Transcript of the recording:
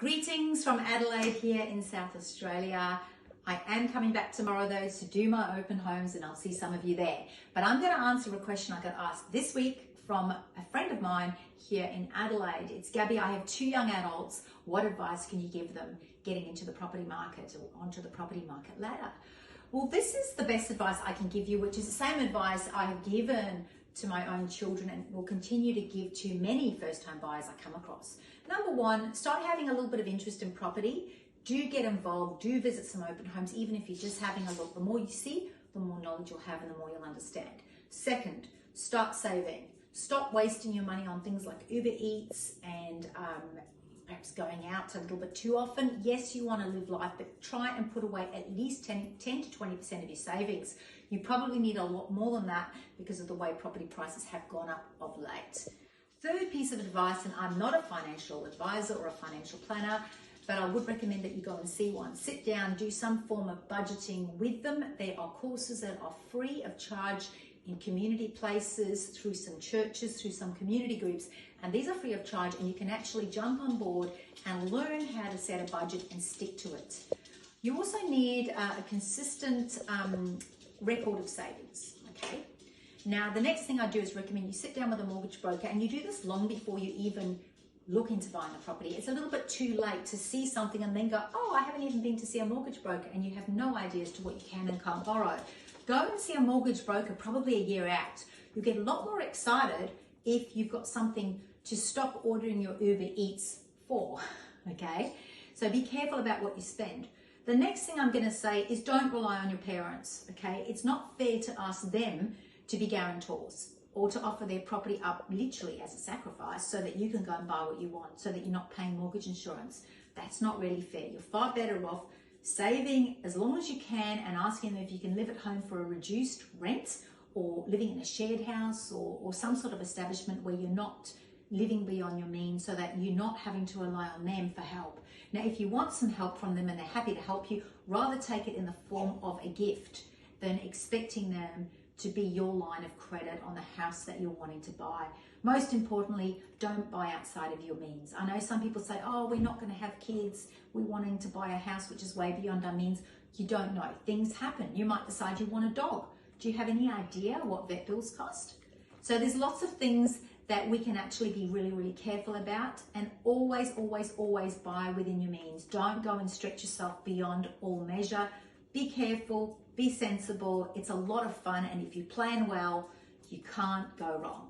Greetings from Adelaide here in South Australia. I am coming back tomorrow though to do my open homes and I'll see some of you there. But I'm going to answer a question I got asked this week from a friend of mine here in Adelaide. It's Gabby, I have 2 young adults. What advice can you give them getting into the property market or onto the property market ladder? Well, this is the best advice I can give you, which is the same advice I have given to my own children and will continue to give to many first-time buyers I come across. Number 1, start having a little bit of interest in property. Do get involved, do visit some open homes, even if you're just having a look. The more you see, the more knowledge you'll have and the more you'll understand. Second, start saving. Stop wasting your money on things like Uber Eats and perhaps going out a little bit too often. Yes, you want to live life, but try and put away at least 10 to 20% of your savings. You probably need a lot more than that because of the way property prices have gone up of late. Third piece of advice, and I'm not a financial advisor or a financial planner, but I would recommend that you go and see one. Sit down, do some form of budgeting with them. There are courses that are free of charge in community places, through some churches, through some community groups, and these are free of charge, and you can actually jump on board and learn how to set a budget and stick to it. You also need a consistent record of savings, okay? Now, the next thing I do is recommend you sit down with a mortgage broker, and you do this long before you even look into buying a property. It's a little bit too late to see something and then go, oh, I haven't even been to see a mortgage broker, and you have no idea as to what you can and can't borrow. Go and see a mortgage broker probably a year out. You'll get a lot more excited if you've got something to stop ordering your Uber Eats for, okay? So be careful about what you spend. The next thing I'm going to say is don't rely on your parents, okay? It's not fair to ask them to be guarantors or to offer their property up literally as a sacrifice so that you can go and buy what you want, so that you're not paying mortgage insurance. That's not really fair. You're far better off saving as long as you can and asking them if you can live at home for a reduced rent or living in a shared house or some sort of establishment where you're not living beyond your means, so that you're not having to rely on them for help. Now, if you want some help from them and they're happy to help you, rather take it in the form of a gift than expecting them to be your line of credit on the house that you're wanting to buy. Most importantly, don't buy outside of your means. I know some people say, oh, we're not going to have kids, we're wanting to buy a house which is way beyond our means. You don't know. Things happen. You might decide you want a dog. Do you have any idea what vet bills cost? So there's lots of things that we can actually be really, really careful about, and always, always, always buy within your means. Don't go and stretch yourself beyond all measure. Be careful, be sensible. It's a lot of fun, and if you plan well, you can't go wrong.